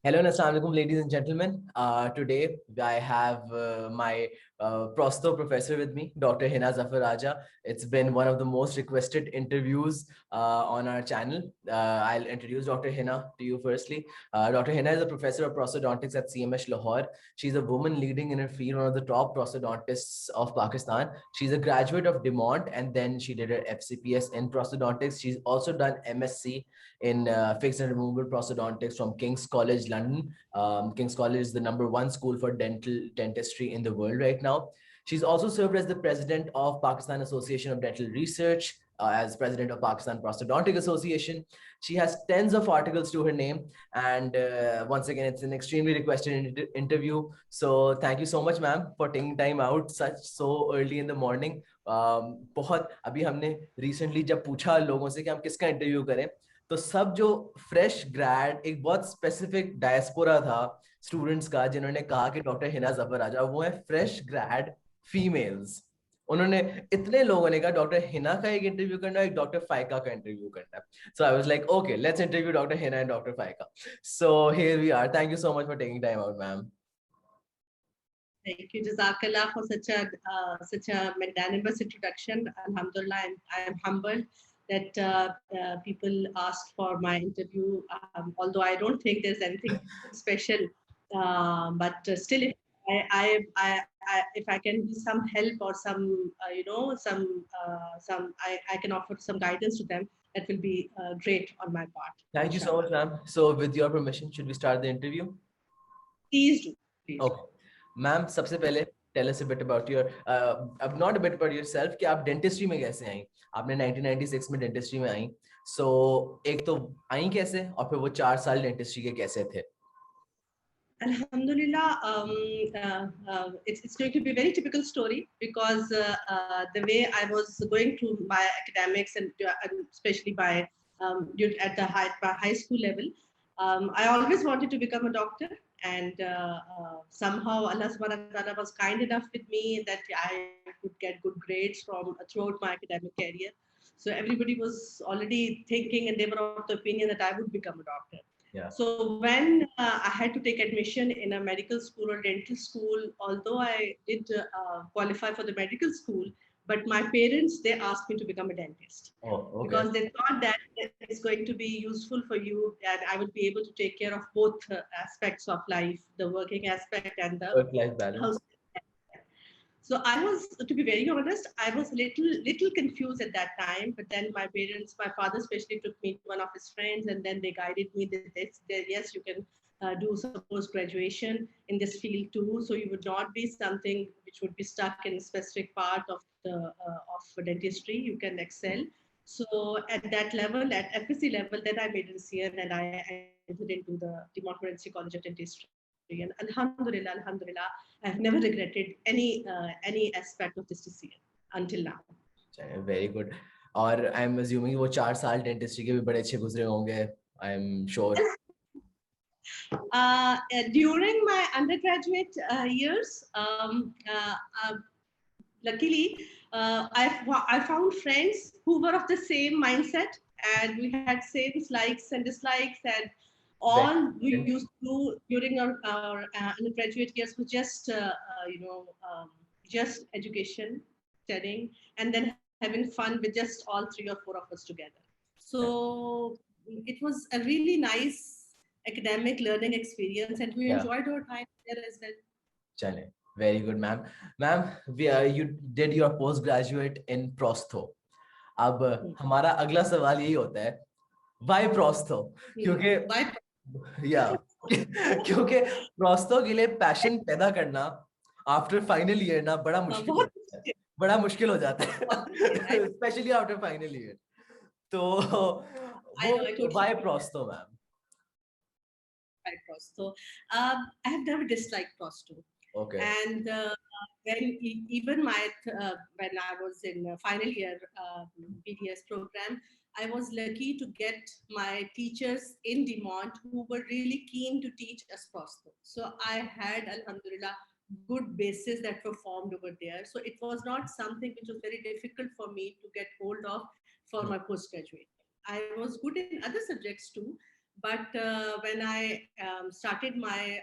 Hello and assalamu alaikum, ladies and gentlemen. Today I have my Prostho professor with me, Dr. Hina Zafar. It's been one of the most requested interviews on our channel. I'll introduce Dr. Hina to you firstly. Dr. Hina is a professor of prosthodontics at CMS Lahore. She's a woman leading in her field, one of the top prosthodontists of Pakistan. She's a graduate of DeMont and then she did her FCPS in prosthodontics. She's also done MSc in fixed and removable prosthodontics from King's College, London. King's College is the #1 school for dentistry in the world right now. She's also served as the president of Pakistan Association of Dental Research, as president of Pakistan Prosthodontic Association. She has tens of articles to her name. And once again, it's an extremely requested interview. So thank you so much, ma'am, for taking time out so early in the morning. बहुत अभी हमने recently जब पूछा लोगों से कि हम किसका इंटरव्यू करें, तो सब जो फ्रेश ग्रेड, एक बहुत स्पेसिफिक डायस्पोरा था स्टूडेंट्स का जिन्होंने कहा कि डॉक्टर हिना जफर आ जाओ, वो है फ्रेश ग्रेड फीमेल्स. उन्होंने इतने लोगों ने कहा डॉक्टर हिना का एक इंटरव्यू करना है, एक डॉक्टर फाइका का इंटरव्यू करना है. So I was like okay, let's interview doctor Hina and doctor Faika. So here we are. Thank you so much for taking time out, ma'am. Thank you, Jazakallah, for such a magnanimous introduction. Alhamdulillah, I'm humbled that people asked for my interview. Although I don't think there's anything special, but still, if I can be some help or some I can offer some guidance to them, that will be great on my part. Thank you so much, ma'am. So with your permission, should we start the interview? Please do. Please. Okay. Ma'am, सबसे पहले tell us a bit about your अब not a bit about yourself कि आप dentistry में कैसे आई. आपने 1996 में dentistry में आई. So एक तो आई कैसे और फिर वो 4 साल डेंटिस्ट्री के कैसे थे? Alhamdulillah, it's going to be a very typical story because the way I was going through my academics and especially by at the high school level, I always wanted to become a doctor, and somehow Allah subhanahu wa ta'ala was kind enough with me that I could get good grades throughout my academic career. So everybody was already thinking and they were of the opinion that I would become a doctor. Yeah. So when I had to take admission in a medical school or dental school, although I did qualify for the medical school, but my parents, they asked me to become a dentist. Oh, okay. Because they thought that it's going to be useful for you and I would be able to take care of both aspects of life, the working aspect and the work-life balance. House. So I was, to be very honest, I was a little confused at that time. But then my parents, my father especially, took me to one of his friends, and then they guided me that yes, you can do some post-graduation in this field too. So you would not be something which would be stuck in a specific part of the of dentistry. You can excel. So at that level, at FSC level, then I made a decision and I entered into the Democracy College of Dentistry. And Alhamdulillah, I've never regretted any aspect of this decision until now. Very good. और I'm assuming वो 4 साल dentistry के भी बड़े अच्छे गुजरे होंगे. I'm sure. During my undergraduate years, luckily, I found friends who were of the same mindset, and we had same likes and dislikes, and all we used to do during our undergraduate years was just just education, studying, and then having fun with just all 3 or 4 of us together. So it was a really nice academic learning experience, and we enjoyed our time there as well. Chale. Very good, ma'am. Ma'am, you did your postgraduate in Prostho. अब हमारा अगला सवाल यही होता है, why Prostho? क्योंकि क्योंकि Prostho के लिए पैशन पैदा करना आफ्टर फाइनल ईयर ना बड़ा मुश्किल हो जाता है, स्पेशली आफ्टर फाइनल ईयर. तो why Prostho, ma'am? Why Prostho? I have never disliked Prostho. Okay. And when even when I was in final year BDS program, I was lucky to get my teachers in DeMont who were really keen to teach us Prostho. So I had, alhamdulillah, good bases that were formed over there. So it was not something which was very difficult for me to get hold of for my postgraduate. I was good in other subjects too, But when I started my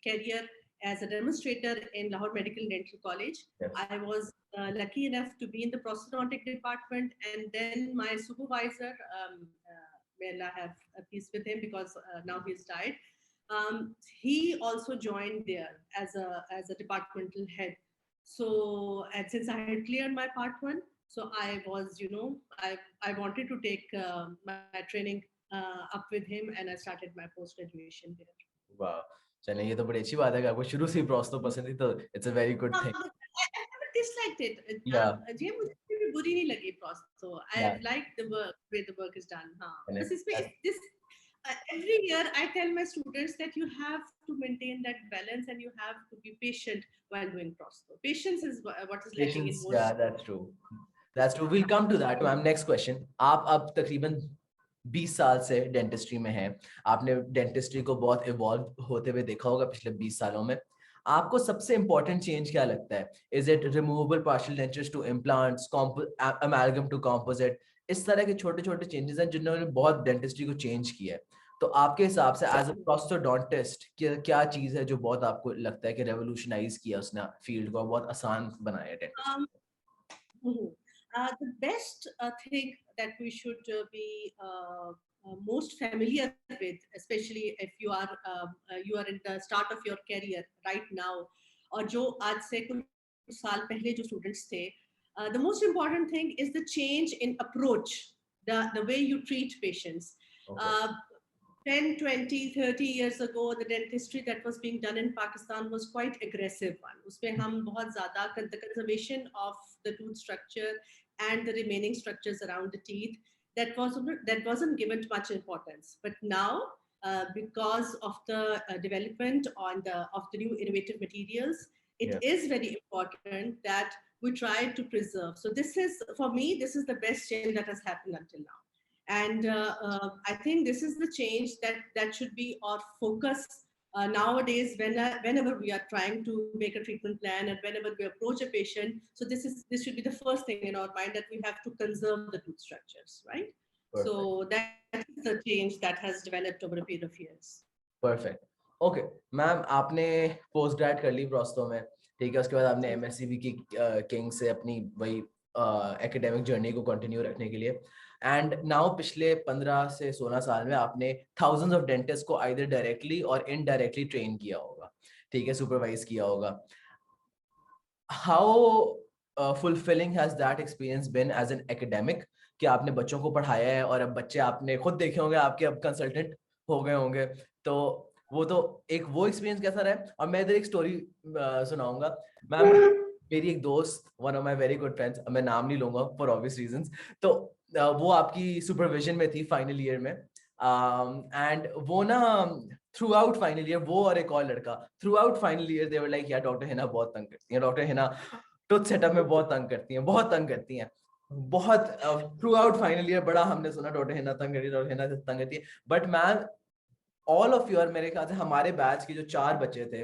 career as a demonstrator in Lahore Medical Dental College, Yes. I was lucky enough to be in the prosthodontic department, and then my supervisor, may Allah have a peace with him because now he's died. He also joined there as a departmental head. So, and since I had cleared my part one, so I was, I wanted to take my training up with him, and I started my post graduation there. वाह, चलिए ये तो बड़ी अच्छी बात है कि आपको शुरू से ही प्रोस्तो पसंद थी, तो it's a very good thing. I never disliked it. या ये मुझे भी बुरी नहीं लगी process. I या like the work, way the work is done. हाँ, मैंने बस इसमें this every year I tell my students that you have to maintain that balance and you have to be patient while doing prosto. Patience is what is lacking in patience, या most. That's true. That's true. Will come to that. Ma'am, next question. आप अब तकरीबन 20 साल से dentistry में हैं. आपने dentistry को बहुत इवॉल्व होते हुए देखा होगा पिछले 20 सालों में. आपको सबसे इंपॉर्टेंट चेंज क्या लगता है? Is it removable partial dentures to implants, amalgam to composite? इस तरह के छोटे छोटे चेंजेस हैं जिन्होंने बहुत डेंटिस्ट्री को चेंज किया है. तो आपके हिसाब से एज अ प्रोस्थोडोंटिस्ट क्या चीज है जो बहुत आपको लगता है कि रेवोल्यूशनाइज किया उसने फील्ड को, बहुत आसान बनाया dentistry? Um, mhm. The best thing that we should be most familiar with, especially if you are in the start of your career right now, और जो आज से कुछ साल पहले जो students थे, the most important thing is the change in approach, the way you treat patients. Okay. Uh, 10, 20, 30 years ago, the dentistry that was being done in Pakistan was quite aggressive one. उसमें हम बहुत ज़्यादा the conservation of the tooth structure and the remaining structures around the teeth, that wasn't given much importance. But now, because of the development of the new innovative materials, it Yeah. is very important that we try to preserve. So this is, for me, this is the best change that has happened until now. And I think this is the change that should be our focus nowadays whenever we are trying to make a treatment plan and whenever we approach a patient. So this should be the first thing in our mind, that we have to conserve the tooth structures, right? Perfect. So that is the change that has developed over a period of years. Perfect. Okay ma'am, आपने post grade कर ली प्रोस्तो में, ठीक है. उसके बाद आपने Mm. MSCB की king से अपनी वही एकेडमिक जर्नी को कंटिन्यू रखने के लिए, एंड नाउ पिछले 15 से 16 साल में आपने थाउजेंड्स ऑफ डेंटिस्ट को आइदर डायरेक्टली और इनडायरेक्टली ट्रेन किया होगा, ठीक है, सुपरवाइज किया होगा. How fulfilling has that experience been as an academic, कि आपने बच्चों को पढ़ाया है और अब बच्चे आपने खुद देखे होंगे, आपके अब कंसल्टेंट हो गए होंगे, तो वो तो एक वो एक्सपीरियंस कैसा रहा है. और मैं इधर एक स्टोरी सुनाऊंगा. मैम, मेरी एक दोस्त, one of my very good friends, मैं नाम नहीं लूंगा फॉर ऑब्वियस रीजंस, तो वो आपकी सुपरविजन में थी फाइनल ईयर में, एंड वो ना थ्रू आउट फाइनल ईयर, वो और एक और लड़का, through out final year they were like, यार डॉक्टर हिना बहुत तंग करती है, डॉक्टर हिना टूथ सेटअप में बहुत तंग करती हैं, बहुत तंग करती हैं, बहुत. थ्रू आउट फाइनल ईयर बड़ा हमने सुना डॉक्टर हिना तंग करती है, डॉक्टर हिना तंग करती है. But ma'am, all of your, मेरे ख्याल से हमारे बैच के जो 4 बच्चे थे,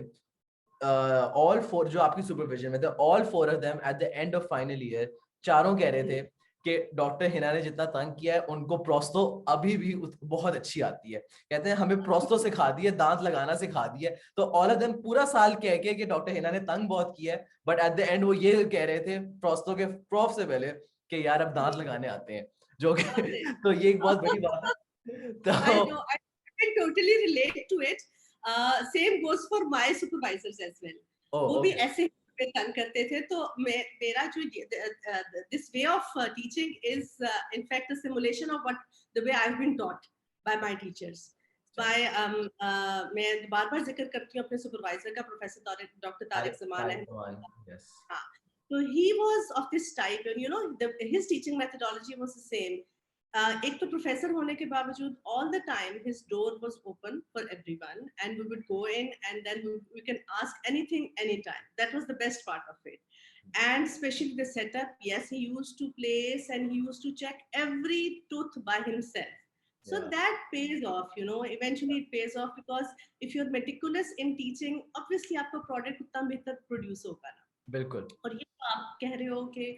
ऑल 4 जो आपकी सुपरविजन में थे, all 4 of them at the end of final year, चारों कह रहे थे कि डॉक्टर हिना ने जितना तंग किया है, उनको प्रोस्तो अभी भी बहुत अच्छी आती है. कहते हैं हमें प्रोस्तो सिखा दी है, दांत लगाना सिखा दी है. तो ऑल ऑफ देम पूरा साल कह के कि डॉक्टर हिना ने तंग बहुत किया है, बट एट द एंड वो ये कह रहे थे प्रोस्तो के प्रॉफ से पहले कि यार अब दांत लगाने आते हैं, जो कि तो ये एक बहुत बड़ी बात है. I तो know. I can totally relate to it. Same goes for my supervisors as well. वो भी ओके, ऐसे ही हमें तंग करते थे. तो मेरा जो this way of teaching is in fact a simulation of the way I've been taught by my teachers. मैं बार बार जिक्र करती हूँ अपने सुपरवाइजर का, प्रोफेसर डॉक्टर तारिक जमान है. yes. हाँ, so he was of this type, and his teaching methodology was the same. एक तो प्रोफेसर होने के बावजूद all the time his door was open for everyone, and we would go in and then we can ask anything anytime. That was the best part of it. And especially the setup, yes, he used to place and he used to check every tooth by himself. So Yeah. that pays off, eventually it pays off, because if you're meticulous in teaching, obviously आपका product उतना बेहतर produce होगा ना. बिल्कुल. और ये तो आप कह रहे हो कि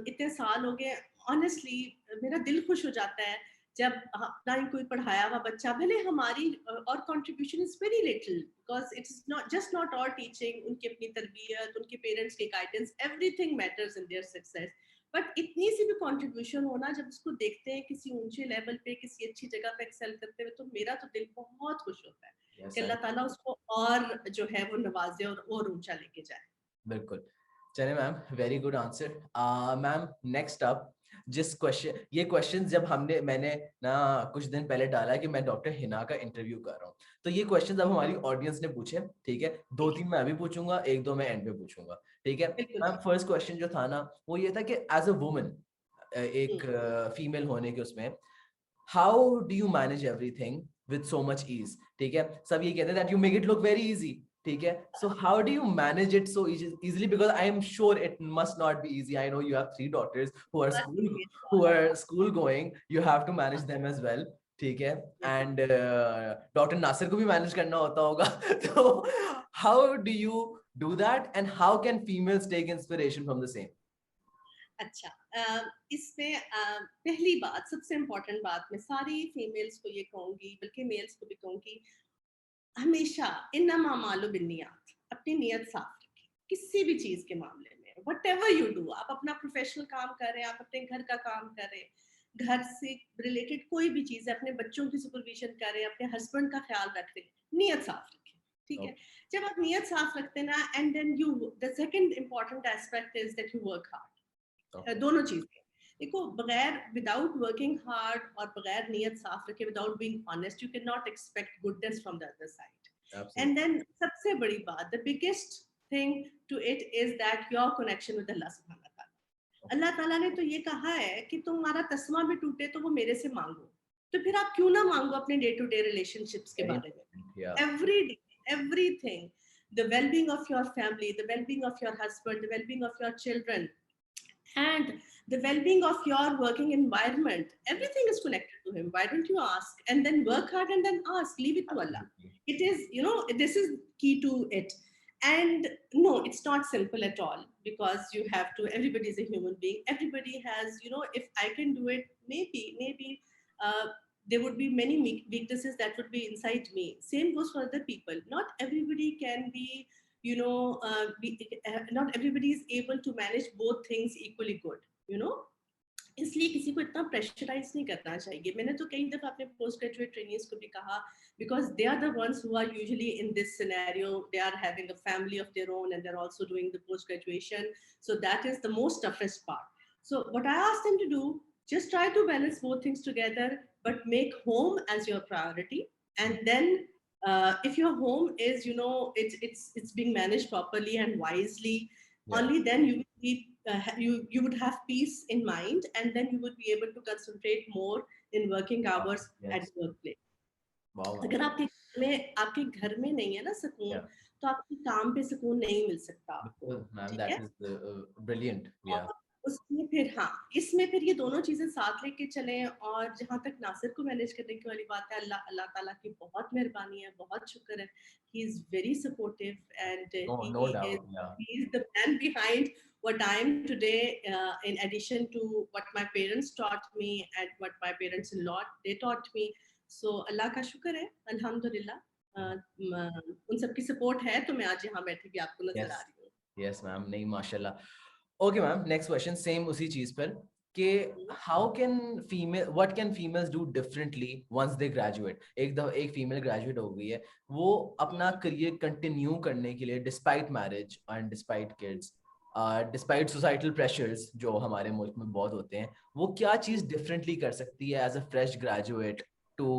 इतने साल हो गए, ऑनेस्टली मेरा दिल खुश हो जाता है जब अपना ही कोई पढ़ाया हुआ बच्चा, भले हमारी और contribution is very little because it's not just not और टीचिंग, उनकी अपनी तरबियत, उनके पेरेंट्स के guidance, everything matters in their success, but इतनी सी भी कंट्रीब्यूशन होना, जब उसको देखते हैं किसी ऊंचे लेवल पे, किसी अच्छी जगह पे एक्सेल करते हुए, तो मेरा तो दिल बहुत खुश होता है कि अल्लाह ताला उसको और जो है वो नवाजे और ऊंचा लेके जाए। बिल्कुल। चलिए ma'am, very good answer. Ma'am next up, जिस क्वेश्चन, ये क्वेश्चन जब मैंने ना कुछ दिन पहले डाला है कि मैं डॉक्टर हिना का इंटरव्यू कर रहा हूँ, तो ये क्वेश्चन अब हमारी ऑडियंस ने पूछे, ठीक है, दो तीन मैं अभी पूछूंगा, एक दो मैं एंड पे पूछूंगा, ठीक है। बिल्कुल। मैम फर्स्ट क्वेश्चन जो था ना, वो ये था कि एज अ वुमन, एक हम्म, फीमेल होने के उसमें, how do you manage everything with so much ease, ठीक है। सब ये कहते हैं that you make it look very easy, ठीक है। So how do you manage it so easily, because I am sure it must not be easy. I know you have three daughters who are बहुत school, easy है, who बहुत are school going, you have to manage them as well, ठीक है। And doctor Nasir को भी manage करना होता होगा तो how do you do that, and how can females take inspiration from the same? अच्छा, इसमें पहली बात, सबसे इम्पोर्टेंट बात, मैं सारी फीमेल्स को ये कहूंगी, बल्कि मेल्स को भी कहूंगी, हमेशा इन्नमा मालू बिन्नियात, अपनी नियत साफ रखें किसी भी चीज के मामले में। वट एवर यू डू, आप अपना प्रोफेशनल काम कर रहे हैं, आप अपने घर का काम कर रहे हैं, घर से रिलेटेड कोई भी चीज है, अपने बच्चों की सुपरविजन कर रहे हैं, अपने हस्बैंड का ख्याल रख रहे हैं, नियत साफ रखें, ठीक है। Okay. जब आप नियत साफ रखते हैं ना, and then you, the second important aspect is that you work hard. Okay. दोनों चीजें देखो, बगैर विदाउट वर्किंग हार्ड और बगैर नियत साफ रखे, without being honest, you can not expect goodness from the other side. Absolutely. And then सबसे बड़ी बात, the biggest thing to it is that your connection with Allah सुब्हानहू व तआला। अल्लाह ताला ने तो ये कहा है कि तुम्हारा तस्मा भी टूटे तो वो मेरे से मांगो, तो फिर आप क्यों ना मांगो अपने डे टू डे रिलेशनशिप्स के Very बारे में। important. Yeah. every day, everything, the well-being of your family, the well-being of your husband, the well-being of your children, and the well-being of your working environment, everything is connected to him. Why don't you ask and then work hard and then ask, leave it to Allah. Absolutely. It is, this is key to it. And no, it's not simple at all, because you have to, everybody is a human being, everybody has, if I can do it, maybe there would be many weaknesses that would be inside me. Same goes for other people. Not everybody can be, not everybody is able to manage both things equally good, you know. इसलिए किसी को इतना pressurise नहीं करना चाहिए। मैंने तो कई दफा अपने पोस्ट ग्रेजुएट ट्रेनिंग्स को भी कहा, because they are the ones who are usually in this scenario, they are having a family of their own and they are also doing the post graduation, so that is the most toughest part. So what I ask them to do, just try to balance both things together, but make home as your priority. And then if your home is, it's being managed properly and wisely, Yeah. only then you will be, you would have peace in mind, and then you would be able to concentrate more in working Wow. hours at Yes. workplace. Wow, ma'am. अगर आपके घर में नहीं है ना सुकून, Yeah. तो आपके काम पे सुकून नहीं मिल सकता आपको, Because, ma'am, ठीक that है। is brilliant. Yeah. और उसमें फिर हाँ, इसमें फिर ये दोनों चीजें साथ लेके चलें। और जहाँ तक नासिर को मैनेज करने की वाली बात है, अल्लाह अल्लाह ताला की बहुत मेहरबानी है, बहुत शुक्र है। He is very supportive and No, he no is doubt. Yeah. he is the man behind what I am today, in addition to what my parents taught me and what my parents-in-law they taught me. So अल्लाह का शुक्र है, अल्हम्दुलिल्लाह। उन सबकी support है तो मैं आज यहाँ बैठी भी आपको नजर आ Yes. रही हूँ। Yes, ma'am. नहीं, माशाल्लाह. Okay, ma'am. Next question. Same उसी चीज पर कि how can what can females do differently once they graduate? एक female graduate हो गई है, वो अपना career continue करने के लिए despite marriage and despite kids, despite societal pressures जो हमारे मुल्क में बहुत होते हैं, वो क्या चीज differently कर सकती है as a fresh graduate to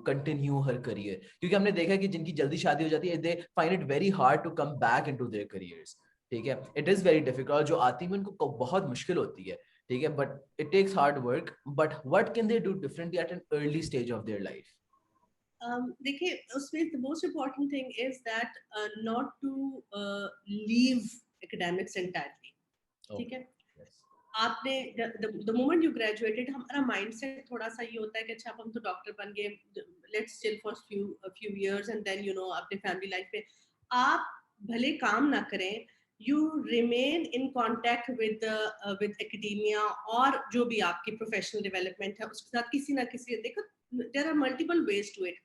continue her career? क्योंकि हमने देखा कि जिनकी जल्दी शादी हो जाती है, they find it very hard to come back into their careers. ठीक है, इट इज वेरी डिफिकल्ट, जो आती है उनको बहुत मुश्किल होती है, ठीक है, but it takes hard work, but what can they do differently at an early stage of their life? देखिए, उसमें the most important thing is that not to leave academics entirely, ठीक ओके। है। यस। आपने the moment you graduated, हमारा mindset थोड़ा सा ये होता है कि अच्छा अब हम तो डॉक्टर बन गए, let's chill for few years and then अपने फैमिली लाइफ पे आप भले काम ना करें, you remain in contact with academia, और जो भी आपकी professional development है उसके साथ किसी ना किसी, देखो there are multiple ways to it.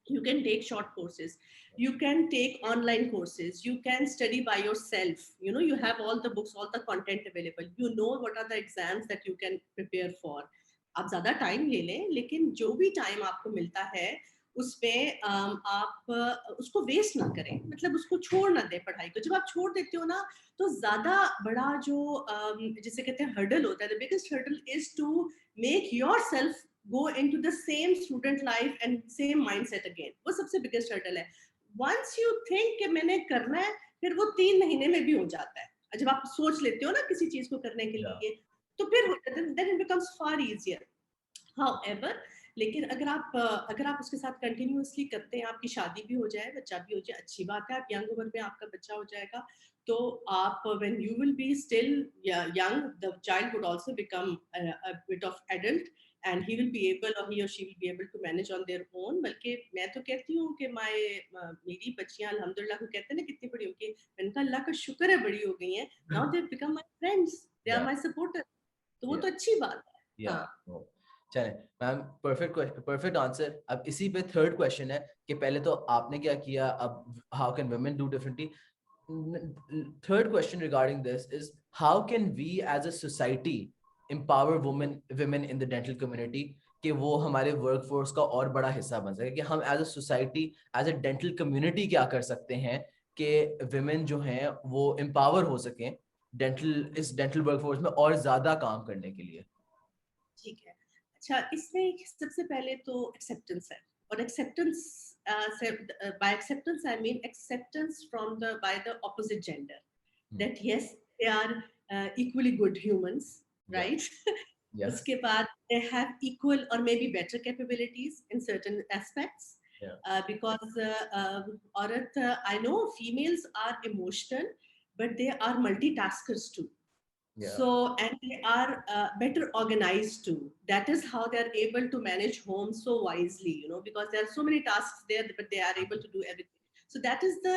You can take short courses, you can take online courses, you can study by yourself, you know, you have all the books, all the content available, you know what are the exams that you can prepare for. आप ज़्यादा time ले लें, लेकिन जो भी time आपको मिलता है उसमें आप उसको वेस्ट ना करें, मतलब उसको छोड़ ना दें पढ़ाई को। जब आप छोड़ देते हो ना, तो ज़्यादा बड़ा जो जिसे कहते हैं हर्डल होता है, the biggest hurdle is to make yourself go into the same student life and same mindset again. वो सबसे biggest hurdle है. Once you think कि मैंने करना है, फिर वो 3 महीने में भी हो जाता है। जब आप सोच लेते हो ना किसी चीज को करने के लिए, तो फिर then it becomes far easier. However, लेकिन अगर आप उसके साथ कंटिन्यूअसली करते हैं, आपकी शादी भी हो जाए, बच्चा भी हो जाए, अच्छी बात है, आप यंग उम्र में आपका बच्चा हो जाएगा, तो आप when you will be still young, the child would also become a bit of adult and he will be able, or he or she will be able to manage on their own. बल्कि मैं तो कहती हूँ कि मेरी बच्चियाँ अल्हम्दुलिल्लाह को कहते हैं ना कितनी बड़ी हो गई, मैंने कहा अल्लाह का शुक्र है बड़ी हो गई हैं, now they become my friends, they are my supporters, तो वो तो अच्छी बात है। हाँ, चले मैम, परफेक्ट आंसर। अब इसी पे थर्ड क्वेश्चन है कि पहले तो आपने क्या किया, अब how can women do differently. Third question regarding this is how can we as a society empower women in the dental community कि वो हमारे वर्कफोर्स का और बड़ा हिस्सा बन सके, कि हम as a society, as a dental community क्या कर सकते हैं कि विमेन जो हैं वो एम्पावर हो सकें इस डेंटल वर्कफोर्स में और ज्यादा काम करने के लिए। ठीक है। अच्छा, इसमें सबसे पहले तो एक्सेप्टेंस है, और एक्सेप्टेंस से, by acceptance I mean acceptance from the by the opposite gender, that yes they are equally good humans, right? Yes. उसके बाद दे हैव इक्वल और may be better capabilities in certain aspects, because औरत, I know females are emotional but they are multitaskers too. So, and they are better organized too. That is how they are able to manage home so wisely, you know, because there are so many tasks there, but they are able to do everything. So that is the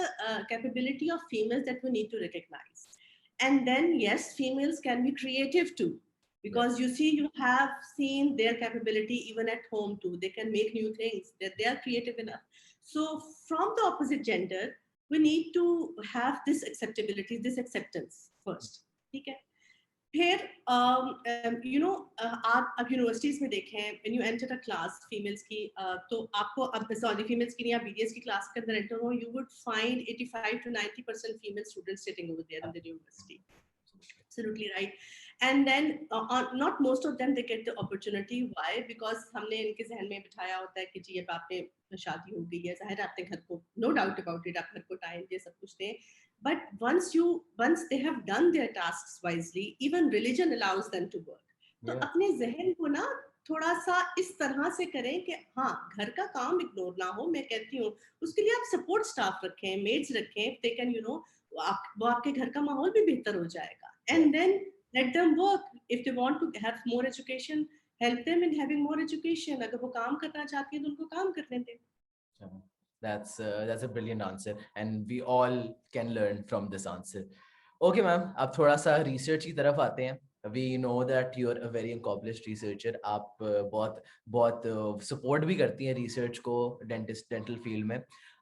capability of females that we need to recognize. And then yes, females can be creative too, because you see, you have seen their capability even at home too. They can make new things, that they are creative enough. So from the opposite gender, we need to have this acceptability, this acceptance first. ठीक है? फिर you know, आप अब universities में देखें, when you enter a class females की, तो आपको, अब सॉरी फीमेल्स की नहीं, आप बीडीएस की क्लास के अंदर एंटर हो, you would find 85 to 90% female students sitting over there in the university. Absolutely right. And then not most of them they get the opportunity. Why? Because हमने इनके जहन में बिठाया होता है कि जी अब आपने शादी हो गई है, जाहिर है आपने घर को, no doubt about it, आप घर को टाइम दे, सब कुछ दें. But once they have done their tasks wisely, even religion allows them to work. तो अपने जहन को ना थोड़ा सा इस तरह से करें कि हाँ, घर का काम इग्नोर ना हो. मैं कहती हूँ उसके लिए आप सपोर्ट स्टाफ रखें, मेड्स रखें, they can, you know, वो आपके घर का माहौल भी बेहतर हो जाएगा. And then let them work. If they want to have more education, help them in having more education. अगर वो काम करना चाहती हैं तो उनको काम करने दें. That's a brilliant answer and we all can learn from this answer. Okay ma'am, अब थोड़ा सा रिसर्च की तरफ आते हैं. We know that you are a very accomplished researcher. आप बहुत सपोर्ट भी करती हैं रिसर्च को डेंटल फील्ड में.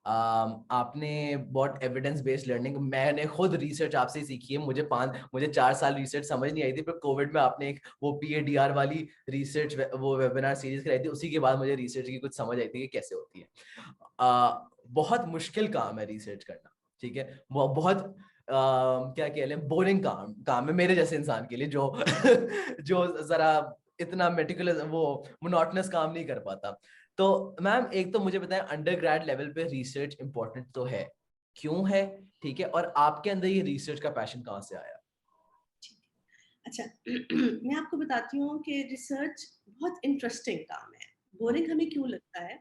आपने बहुत एविडेंस बेस्ड लर्निंग, मैंने खुद रिसर्च आपसे ही सीखी है. मुझे 4 साल रिसर्च समझ नहीं आई थी, पर कोविड में आपने एक वो PADR वाली रिसर्च वो वेबिनार सीरीज कराई थी, उसी के बाद मुझे रिसर्च की कुछ समझ आई थी कि कैसे होती है. बहुत मुश्किल काम है रिसर्च करना, ठीक है, बहुत क्या कह लें, बोरिंग काम है मेरे जैसे इंसान के लिए जो जो जरा इतना मेटिकुलस वो मोनोटोनस काम नहीं कर पाता. तो मैम एक तो मुझे बताएं, अंडर ग्रेड लेवल पे रिसर्च इंपॉर्टेंट तो है, क्यों है, ठीक है, और आपके अंदर ये रिसर्च का पैशन कहाँ से आया? अच्छा, मैं आपको बताती हूँ कि रिसर्च बहुत इंटरेस्टिंग काम है. बोरिंग हमें क्यों लगता है?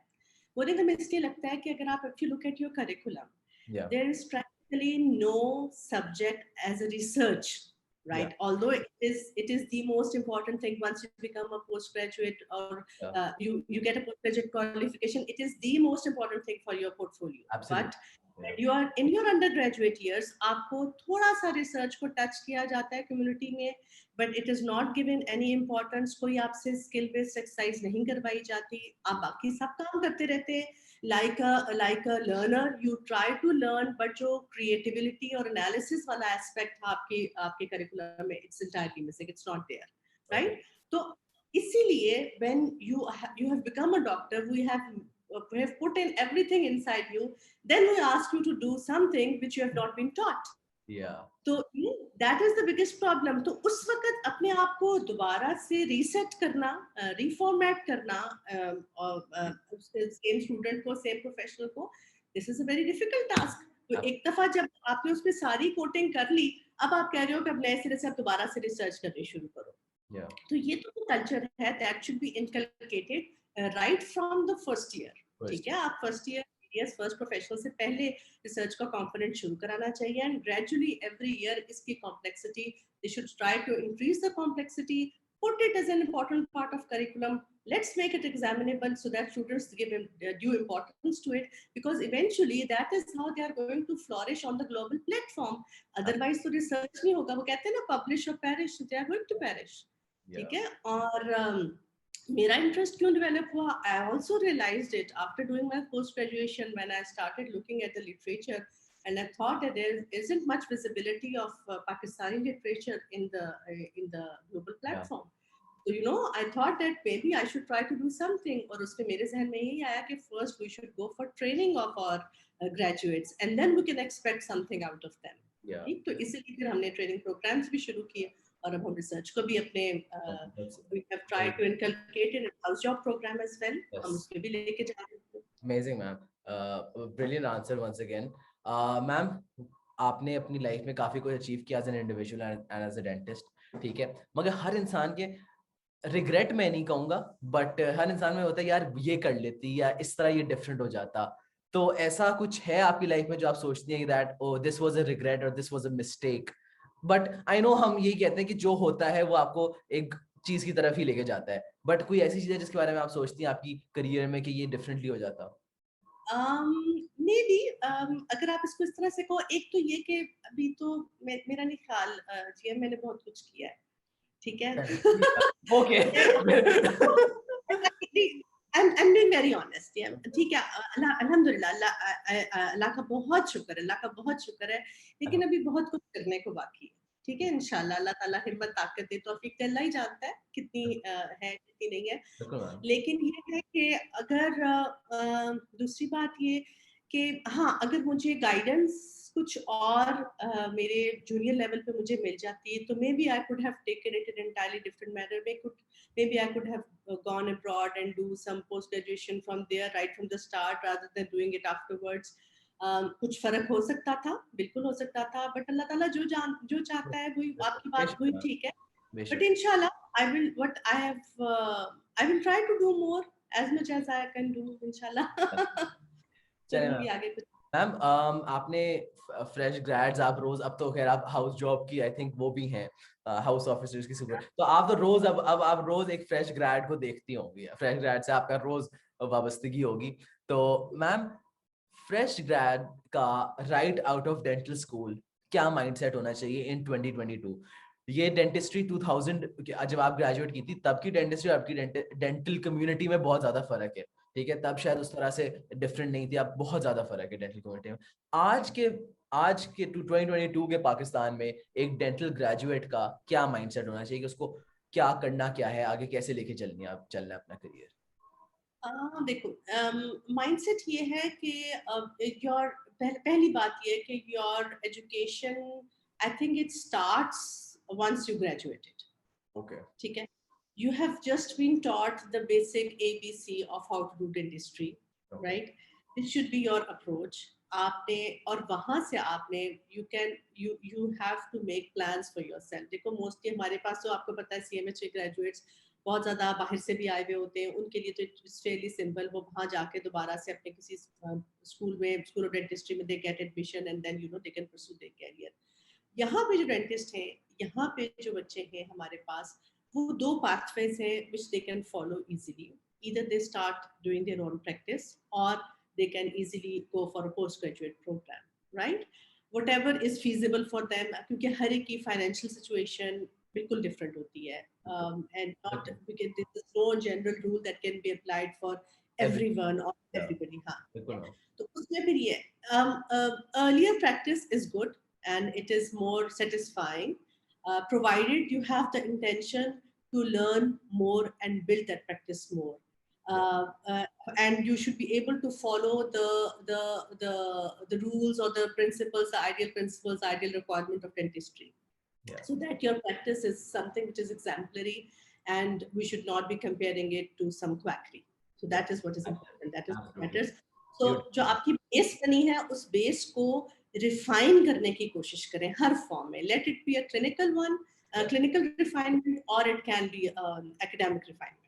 बोरिंग हमें इसलिए लगता है कि अगर आप, if you look at your curriculum, there is practically no subject as a research, right? Although it is the most important thing once you become a postgraduate, or you get a postgraduate qualification, it is the most important thing for your portfolio. Absolutely. You are in your undergraduate years, आपको थोड़ा सा research को touch किया जाता है community में, but it is not given any importance. कोई आपसे स्किल बेस्ड एक्सरसाइज नहीं करवाई जाती, आप बाकी सब काम करते रहते हैं like a learner, you try to learn, but जो क्रिएटिविटी और एनालिसिस वाला एस्पेक्ट है आपके आपके करिकुलम में, it's entirely missing, it's not there, right? तो इसीलिए when you have become a doctor, we have put in everything inside you, then we ask you to do something which you have not been taught. Yeah. तो that is the biggest problem. तो उस वक्त अपने आप को दोबारा से reset करना, रिफॉर्मेट करना, सेम स्टूडेंट को, सेम प्रोफेशनल को, this is a very difficult task. तो एक दफा जब आपने उसमें सारी कोटिंग कर ली, अब आप कह रहे हो कि अब नए सिरे से आप दोबारा से रिसर्च करनी शुरू करो। तो ये तो कल्चर है that should be inculcated right from the first year. ठीक है, आप फर्स्ट ईयर फर्स्ट प्रोफेशनल से पहले रिसर्च का कंपोनेंट शुरू कराना चाहिए, एंड ग्रेजुअली एवरी ईयर इसकी complexity, they should try to increase the complexity, put it as an important part of curriculum. Let's make it examinable so that students give due importance to it, because eventually that is how they are going to flourish on the global platform. Otherwise तो research नहीं होगा। वो कहते हैं ना, publish or perish, they are going to perish. ठीक है। और मेरा इंटरेस्ट क्यों डेवलप हुआ, I also realised it after doing my post graduation, when I started looking at the literature, and I thought that there isn't much visibility of Pakistani literature in the global platform. So I thought that maybe I should try to do something. और उसमें मेरे जहन में यही आया कि first we should go for training of our graduates, and then we can expect something out of them. ठीक, तो इसीलिए फिर हमने ट्रेनिंग प्रोग्राम्स भी शुरू किए, और अब हम रिसर्च को भी अपने we have tried to inculcate in house job program as well. हम उसमें भी लेके जा रहे हैं। Amazing, ma'am. Brilliant answer once again. Ma'am, आपने अपनी लाइफ में काफी कुछ अचीव किया as an individual and as a dentist, ठीक है, मगर हर इंसान के रिग्रेट मैं नहीं कहूंगा, बट हर इंसान में होता है यार ये कर लेती या इस तरह ये डिफरेंट हो जाता। तो ऐसा कुछ है आपकी लाइफ में जो आप सोचती हैं that oh this was a regret और this was a mistake? But I know हम यही कहते हैं कि जो होता है वो आपको एक चीज की तरफ ही लेके जाता है, बट कोई ऐसी चीज है जिसके बारे में आप सोचती हैं आपकी करियर में कि ये डिफरेंटली हो जाता? Maybe, अगर आप इसको इस तरह से कहो, एक तो ये कि अभी तो मेरा नहीं ख्याल, जी मैंने बहुत कुछ किया है, ठीक है। Okay. I'm being very honest, yeah. ठीक है, अल्हम्दुलिल्लाह, अल्लाह का बहुत शुक्र है, अल्लाह का बहुत शुक्र है, लेकिन अभी बहुत कुछ करने को बाकी है। ठीक है, इंशाल्लाह अल्लाह ताला हिम्मत ताकत दे, तौफीक दे, अल्लाह ही जानता है कितनी है कितनी नहीं है। लेकिन ये है कि अगर दूसरी बात ये कि हाँ, अगर मुझे गाइडेंस कुछ और मेरे जूनियर लेवल पे मुझे मिल जाती है, तो maybe I could have taken it in entirely different manner. Maybe I could have gone abroad and do some post graduation from there right from the start rather than doing it afterwards. कुछ फर्क हो सकता था, बिल्कुल हो सकता था, but अल्लाह ताला जो चाहता है वही, आपकी बात वही ठीक है। बट इंशाल्लाह I will try to do more as much as I can do, इंशाल्लाह। करूंगी आगे कुछ। मैम, आपने फ्रेश ग्रेड्स, आप रोज, अब तो खैर आप हाउस जॉब की आई थिंक वो भी हैं, हाउस ऑफिसर्स की सुपर, तो आप तो रोज अब आप रोज एक फ्रेश ग्रेड को देखती होंगी, फ्रेश ग्रेड से आपका रोज वाबस्तगी होगी। तो मैम, फ्रेश ग्रेड का right out of dental school क्या माइंडसेट होना चाहिए इन 2022? ये डेंटिस्ट्री 2000 जब आप ग्रेजुएट की थी तब की डेंटिस्ट्री और आपकी डेंटल कम्युनिटी में बहुत ज्यादा फर्क है, ठीक है, तब शायद उस तरह से डिफरेंट नहीं थी, अब बहुत ज्यादा फर्क है डेंटल कम्युनिटी में। आज के 2022 के पाकिस्तान में एक डेंटल ग्रेजुएट का क्या माइंडसेट होना चाहिए कि उसको क्या करना, क्या है आगे, कैसे लेके चलना है अपना करियर? देखो, माइंडसेट ये है कि योर पहली बात ये है कि your education, I think it starts once you graduated. Okay. ठीक है, you have just been taught the basic ABC of how to do dentistry, okay. Right? This should be your approach. आपने, और वहां से आपने you have to make plans for yourself. देखो, mostly हमारे पास तो आपको पता है CMHA ग्रेजुएट्स बहुत ज्यादा बाहर से भी आए हुए होते हैं, उनके लिए तो इट्स फेयरली सिंपल, वो वहां जाके दोबारा से अपने किसी स्कूल ऑफ डेंटिस्ट्री में they get admission and then they can pursue their career. यहाँ पे जो डेंटिस्ट हैं, यहाँ पे जो बच्चे हैं हमारे पास, वो दो पाथवेज हैं which they can follow easily. Either they start doing their own practice or they can easily go for a postgraduate program, right? Whatever is feasible for them, क्योंकि हर एक की financial situation बिल्कुल different होती है, and not बिल्कुल because there is no general rule that can be applied for every everyone or या everybody, हाँ. बिल्कुल मैम तो उसमें फिर ये earlier practice is good and it is more satisfying, provided you have the intention to learn more and build that practice more. या Uh, uh, and you should be able to follow the rules or the principles, the ideal principles, ideal requirement of dentistry, या so that your practice is something which is exemplary, and we should not be comparing it to some quackery. So या that is what is important, that is what absolutely matters. So जो beautiful आपकी base बनी है उस base को refine करने की कोशिश करें हर फॉर्म में, let it be a clinical one, या क्लिनिकल रिफाइनमेंट, और it can be academic refinement.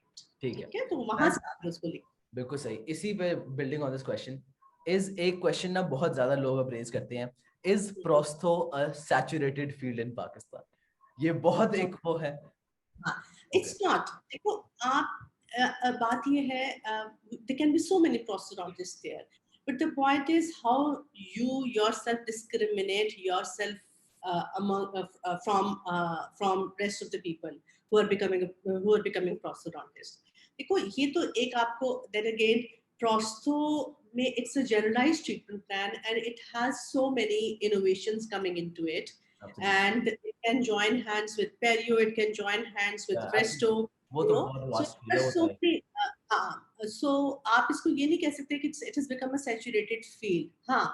ठीक है ठीक है, तो वहां मैम से आप उसको लिखें. बिल्कुल सही इसी पे building on this question is एक क्वेश्चन ना बहुत ज्यादा लोग अब रेज करते हैं is prostho a saturated field इन पाकिस्तान ये बहुत एक वो है हाँ, ओके इट्स नॉट. देखो आप बात ये है, there can be so many prosthodontists there, but the point is how you yourself discriminate yourself from rest of the people who are becoming prosthodontists. देखो ये तो एक आपको, then again prostho में it's a generalized treatment plan and it has so many innovations coming into it, and it can join hands with perio, it can join hands with resto, वो you तो know. बहुत So vast field है there's वो so तो है many, so आप इसको ये नहीं कह सकते कि it has become a saturated field. हाँ,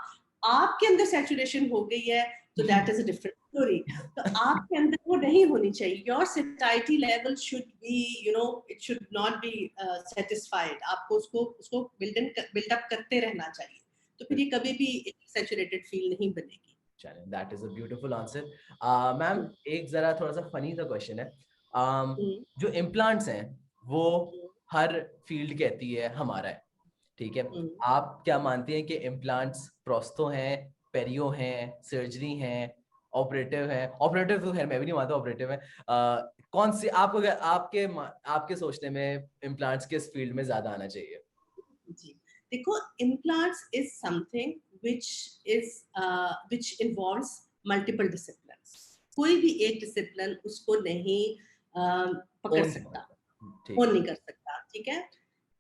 आपके अंदर saturation हो गई है तो that is a different story. तो आपके अंदर वो नहीं होनी चाहिए. Your satiety level should be, you know, it should not be satisfied. आपको उसको build up करते रहना चाहिए. तो फिर ये कभी भी एक saturated field नहीं बनेगी. चलिए that is a beautiful answer ma'am hmm, एक जरा थोड़ा सा फनी सा क्वेश्चन है हम्म, जो इम्प्लांट्स हैं वो हम्म, हर फील्ड कहती है हमारा है ठीक है हम्म. आप क्या मानते हैं कि इम्प्लांट्स प्रोस्थो हैं पेरियो हैं सर्जरी हैं ऑपरेटिव तो खैर मैं भी नहीं मानता ऑपरेटिव है कौन सी आपको आपके सोचने में इम्प्लांट्स किस फील्ड में ज्यादा आना चाहिए जी, देखो implants is something which involves multiple disciplines. कोई भी एक डिसिप्लिन उसको नहीं पकड़ ओन सकता, ठीक वो है नहीं कर सकता. ठीक है.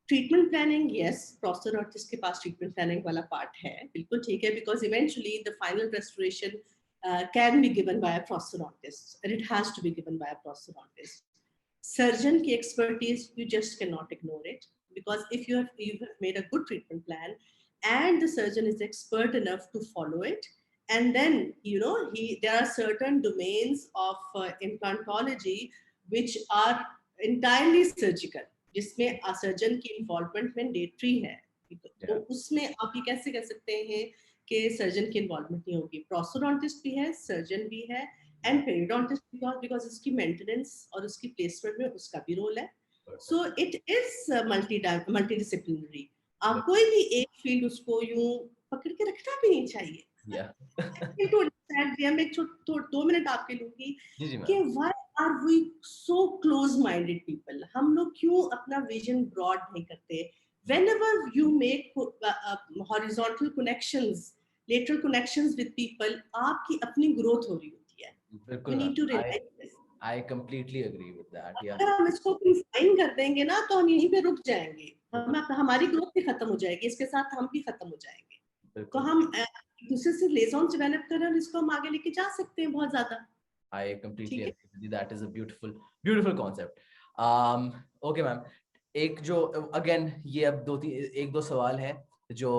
ट्रीटमेंट प्लानिंग, यस, प्रोस्थोडोंटिस्ट के पास ट्रीटमेंट प्लानिंग वाला पार्ट है, बिल्कुल ठीक है, because eventually the final restoration can be given by a prosthodontist, and it has to be given by a prosthodontist. Surgeon की expertise, you just cannot ignore it, because if you have made a good treatment plan and the surgeon is expert enough to follow it, and then you know there are certain domains of implantology which are entirely surgical, जिसमें surgeon की involvement mandatory है. तो उसमें आप ये कैसे कह सकते हैं कि सर्जन की इन्वॉल्वमेंट नहीं होगी? प्रोस्थोडोंटिस्ट भी है, सर्जन भी है, एंड पेरियोडोंटिस्ट बिकॉज उसकी मेंटेनेंस और उसकी प्लेसमेंट में उसका भी रोल है. So it is multi disciplinary. आप कोई भी एक फील्ड उसको यूं पकड़ के रखना भी नहीं चाहिए. या to understand, मैं एक 2 मिनट आपके लूंगी जी जी कि ma'am why are we so close minded people? हम लोग क्यों अपना विजन ब्रॉड नहीं करते? Whenever you make horizontal connections, lateral connections with people, आपकी अपनी ग्रोथ हो रही होती है. बिल्कुल You need to ma'am realize this. I completely agree with that या अगर हम इसको कंफाइन कर देंगे ना तो हम यहीं पे रुक जाएंगे. हमारी ग्रोथ भी खत्म हो जाएगी, इसके साथ हम भी खत्म हो जाएंगे. तो बिल्कुल हम दूसरे से लेजॉन्स डेवलप करें और इसको हम आगे लेके जा सकते हैं बहुत ज्यादा. I completely ठीक है. agree with you. That is a beautiful concept. Okay, ma'am. एक जो अगेन ये अब एक दो सवाल हैं जो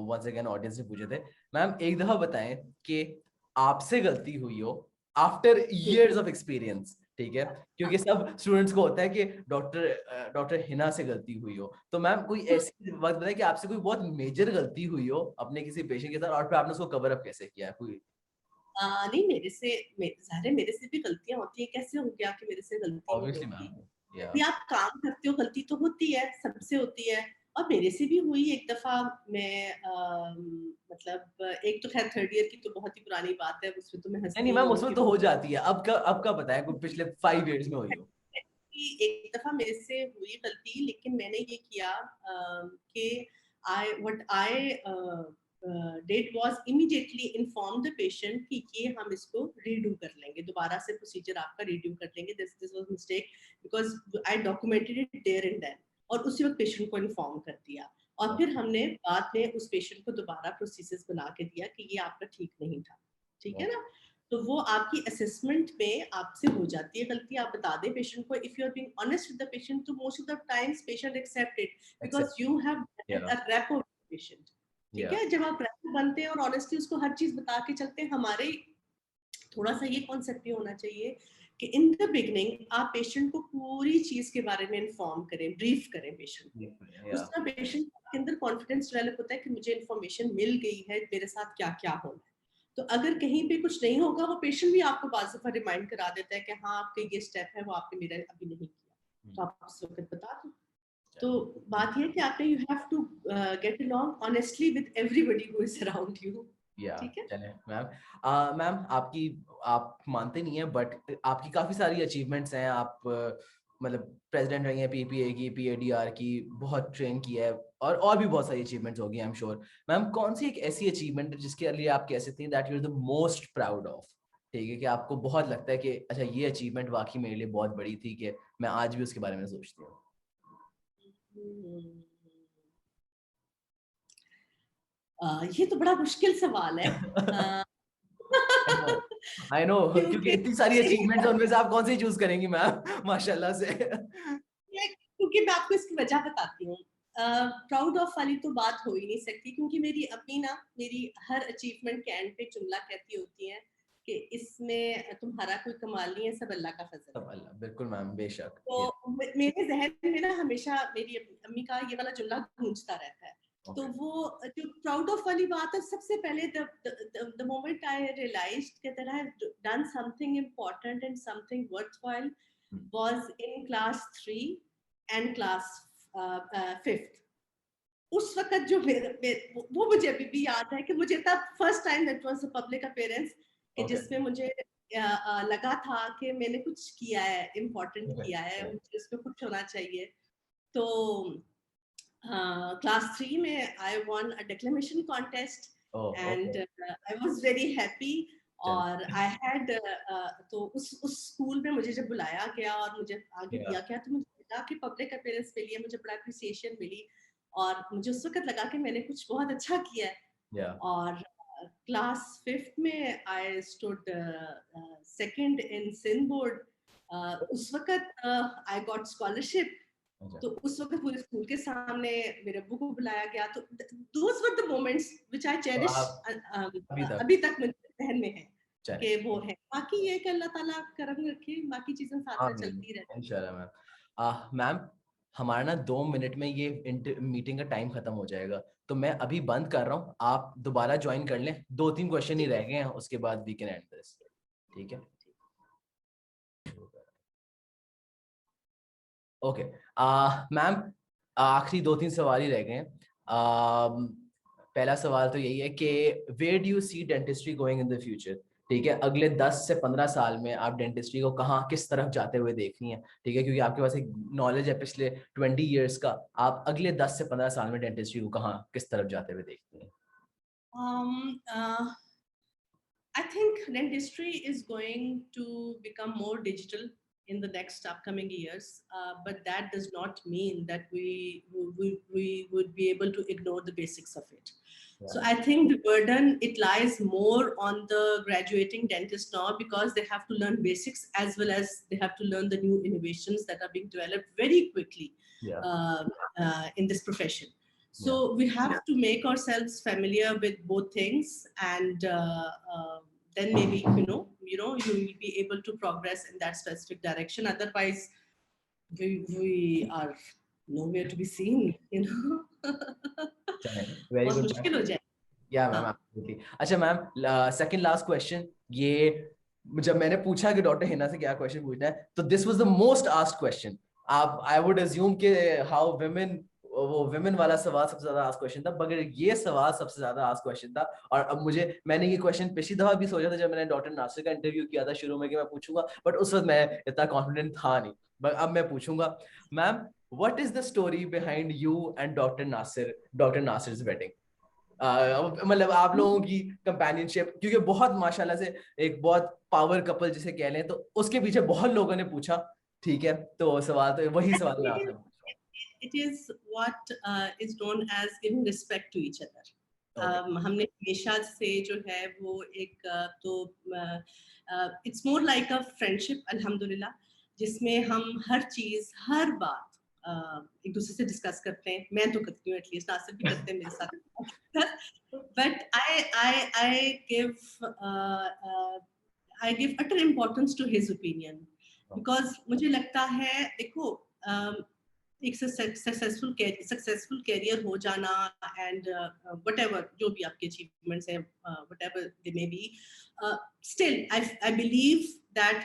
वंस अगेन ऑडियंस ने पूछे थे. मैम एक दफा बताएं कि आपसे गलती हुई हो आफ्टर इयर्स ऑफ एक्सपीरियंस, ठीक है, क्योंकि सब स्टूडेंट्स को होता है कि डॉक्टर हिना से गलती हुई हो. तो मैम कोई ऐसी वक्त बताएं कि आपसे कोई बहुत मेजर गलती हुई हो अपने किसी पेशेंट के साथ और फिर आपने उसको कवर अप कैसे किया है कोई. नहीं, मेरे से भी गलतियां होती है. कैसे हो गया कि मेरे से गलती नहीं ऑब्वियसली होगी? मैम या भी आप काम करते हो, गलती तो होती है, सबसे होती है. और मेरे से भी हुई एक दफा. मैं मतलब एक तो खैर थर्ड ईयर की तो बहुत ही पुरानी बात है, उसमें तो मैं नहीं हंसती मैम हूँ उसमें कि तो हो जाती है. अब का पता है कोई पिछले 5 इयर्स में हुई हो. एक दफा मेरे से हुई गलती, लेकिन मैंने ये किया कि did was immediately inform the patient कि ये हम इसको redo कर लेंगे, दोबारा से procedure आपका redo कर लेंगे, this was mistake because I documented it there and then, और उसी वक्त patient को inform कर दिया, और फिर हमने बाद में उस patient को दोबारा procedures बना के दिया कि ये आपका ठीक नहीं था, ठीक है ना। तो वो आपकी assessment में आपसे हो जाती है गलती, आप बता दें patient को, if you are being honest with the patient, तो most of the times patient accept it because you have a rapport with the patient, ठीक है। जब आप rapport बनते हैं और honestly उसको हर चीज बता के चलते हैं, हमारे थोड़ा सा ये concept भी होना चाहिए कि in the beginning आप patient को पूरी चीज के बारे में inform करें, brief करें patient को, उसका patient के अंदर confidence develop होता है कि मुझे information मिल गई है, मेरे साथ क्या क्या होना है। तो अगर कहीं पे कुछ नहीं होगा, वो पेशेंट भी आपको बार दफा रिमाइंड करा देता है कि हाँ आपके ये स्टेप है, वो आपने मेरा अभी नहीं किया, तो आप उस वक्त बता दो। तो बात ये कि आपने you have to get along honestly with everybody who is around you, ठीक है। चलें मैम, मैम आपकी, आप मानते नहीं है बट आपकी काफी सारी अचीवमेंट्स हैं, आप मतलब प्रेसिडेंट रही हैं पीपीए की, पीएडीआर की, बहुत ट्रेन किया है, और भी बहुत सारी अचीवमेंट्स होगी आई एम श्योर। मैम कौन सी एक ऐसी अचीवमेंट है जिसके लिए आप कह सकते हैं that you are the most proud of, ठीक है, कि आपको बहुत लगता है कि अच्छा ये अचीवमेंट वाकई मेरे लिए बहुत बड़ी थी कि मैं आज भी उसके बारे में सोचती हूँ। ये तो बड़ा मुश्किल सवाल है। आई नो क्योंकि इतनी सारी अचीवमेंट्स उनमें से आप कौन सी चूज करेंगी मैम, माशाल्लाह से। क्योंकि मैं आपको इसकी वजह बताती हूँ, प्राउड ऑफ वाली तो बात हो ही नहीं सकती, क्योंकि मेरी अम्मी ना मेरी हर अचीवमेंट के एंड पे जुमला कहती होती हैं कि इसमें तुम्हारा कोई कमाल नहीं है, सब अल्लाह का फजल है। सब अल्लाह, बिल्कुल मैम, बेशक। तो मेरे जहन में ना हमेशा मेरी अम्मी का ये वाला जुमला गूंजता रहता है। तो वो जो प्राउड ऑफ वाली बात है, सबसे पहले the moment I realized that I have done something important and something worthwhile was in class 3 and class 5th। उस वक्त जो वो मुझे अभी भी याद है कि मुझे तब first time that was a public appearance कि जिसमें मुझे लगा था कि मैंने कुछ किया है, इम्पोर्टेंट किया है, मुझे इसमें कुछ होना चाहिए। तो class 3 में I won a declamation contest and I was very happy। और I had तो उस स्कूल में मुझे जब बुलाया गया और मुझे आगे दिया गया, तो मुझे लगा कि पब्लिक अपीयरेंस के लिए मुझे बड़ा अप्रिसिएशन मिली, और मुझे उस वक्त लगा कि मैंने कुछ बहुत अच्छा किया है। और क्लास 5th में I stood second in sin board। उस वक्त I got scholarship। तो उस वक्त पूरे स्कूल के सामने मेरे अब्बू को बुलाया गया। तो those were the moments which I cherish अभी तक मेरे जहन में है कि वो है। बाकी ये कि अल्लाह ताला करम रखे, बाकी चीजें साथ साथ चलती रहती हैं इंशाल्लाह। मैम मैम हमारा ना 2 मिनट में ये मीटिंग का टाइम खत्म हो जाएगा, तो मैं अभी बंद कर रहा हूँ, आप दोबारा ज्वाइन कर लें, 2-3 क्वेश्चन ही रह गए हैं, उसके बाद वी कैन एंड दिस, ठीक है। ओके मैम, आखिरी 2-3 सवाल ही रह गए हैं। पहला सवाल तो यही है कि where do you see dentistry going in the future, ठीक है, अगले 10 से 15 साल में आप डेंटिस्ट्री को कहाँ किस तरफ जाते हुए देखनी है, ठीक है, क्योंकि आपके पास एक नॉलेज है पिछले 20 इयर्स का, आप अगले 10 से 15 साल में डेंटिस्ट्री को कहाँ किस तरफ जाते हुए देखती हैं? I think dentistry is going to become more digital in the next upcoming years, but that does not mean that we would be able to ignore the basics of it. So I think the burden, it lies more on the graduating dentist now, because they have to learn basics as well as they have to learn the new innovations that are being developed very quickly in this profession. So we have to make ourselves familiar with both things, and then maybe you will be able to progress in that specific direction. Otherwise, we are nowhere to be seen, you know. Very good. मुश्किल हो जाए। या ma'am absolutely. अच्छा ma'am, second last question, ये जब मैंने पूछा कि डॉक्टर हिना से क्या क्वेश्चन पूछना है, तो this was the most asked question. आप आई वुड अज्यूम कि हाउ वुमेन, वो विमेन वाला सवाल सबसे ज्यादा आस्क क्वेश्चन था, मगर ये सवाल सबसे ज्यादा आस्क क्वेश्चन था। और अब मैंने ये क्वेश्चन पिछली दफा भी सोचा था जब मैंने डॉक्टर नासिर का इंटरव्यू किया था शुरू में कि मैं पूछूंगा, बट उस वक्त मैं इतना कॉन्फिडेंट था नहीं, बट अब मैं पूछूंगा। Ma'am what is the story behind you and Dr. Nasir's wedding? मतलब आप लोगों की कंपेनियनशिप, क्योंकि बहुत माशाल्लाह से एक बहुत पावर कपल जिसे कह लें, तो उसके पीछे बहुत लोगों ने पूछा, ठीक है, तो सवाल तो वही सवाल मैं आपसे पूछ It is what is known as giving respect to each other. रहा हूँ. हमने हमेशा से जो है वो एक it's more like a friendship अल्हम्दुलिल्लाह, जिसमें हम हर चीज हर बात एक दूसरे से डिस्कस करते हैं. मैं तो करती हूँ, एटलीस्ट नासिर भी करते हैं मेरे साथ. But I give utter importance to his opinion, because मुझे लगता है, देखो, एक सक्सेसफुल कैरियर हो जाना, एंड व्हाटएवर जो भी आपके अचीवमेंट्स हैं, whatever they may be, still I believe that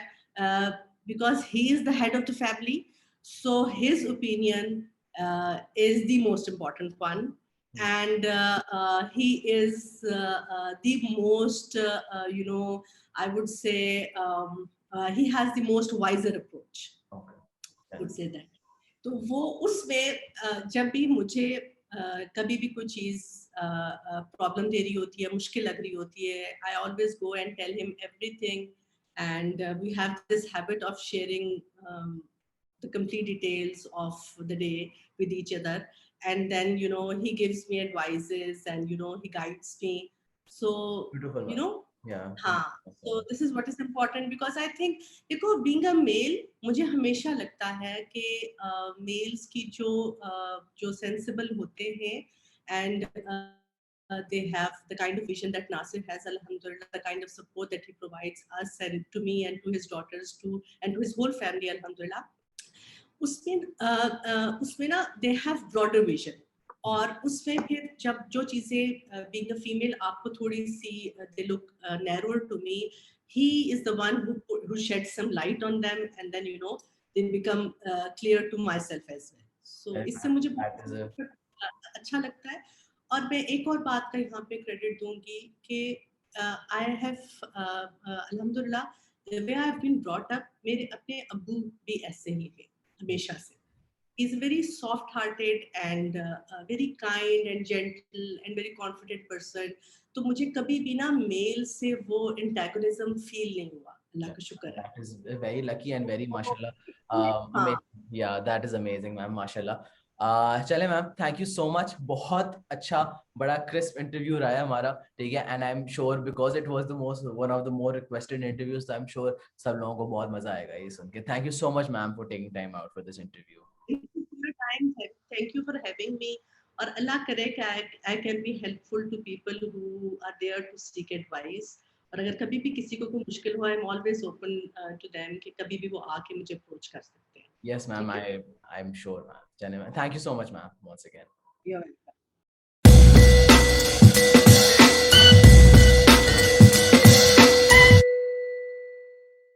because he is the head of the family, so his opinion is the most important one. And he is the most I would say, he has the most wiser approach. I would say that. तो वो उसमें जब भी मुझे कभी भी कोई चीज़ problem दे रही होती है, मुश्किल लग रही होती है, I always go and tell him everything, and we have this habit of sharing the complete details of the day with each other, and then he gives me advices, and he guides me. So Beautiful. Yeah. हाँ, so this is what is important, because I think, देखो, being a male, मुझे हमेशा लगता है कि males की जो sensible होते हैं, and they have the kind of vision that Nasir has, alhamdulillah, the kind of support that he provides us and to me and to his daughters and to his whole family, alhamdulillah. उसमें ना they have broader vision, और उसमें फिर जब जो चीजें being a female आपको थोड़ी सी they look narrower to me, he is the one who sheds some light on them, and then they become clear to myself as well. So इससे मुझे बहुत अच्छा लगता है. और मैं एक और बात का यहाँ पे क्रेडिट दूंगी कि I have alhamdulillah, the way I have been brought up, मेरे अपने अब्बू भी ऐसे ही है हमेशा से. He's a very soft-hearted and very kind and gentle and very confident person. तो मुझे कभी भी ना मेल से वो antagonism feel नहीं हुआ, अल्लाह का शुक्र है. That is very lucky and very mashallah. हाँ. Yeah, that is amazing, ma'am. Mashallah. चले ma'am, thank you so much. बहुत अच्छा, बड़ा क्रिस्प इंटरव्यू रहा है हमारा, ठीक है. And I am sure because it was the most one of the more requested interviews, तो आई एम श्योर सब लोगों को बहुत मजा आएगा ये सुन के. Thank you so much ma'am for taking time out for this interview. Thank you for having me. और अल्लाह करे कि I can be helpful to people who are there to seek advice. और अगर कभी भी किसी को कोई मुश्किल हो, I'm always open to them कि कभी भी वो आके मुझे अप्रोच कर सकते हैं. Yes, ma'am. I'm sure, ma'am. Thank you so much, ma'am, once again. You're welcome.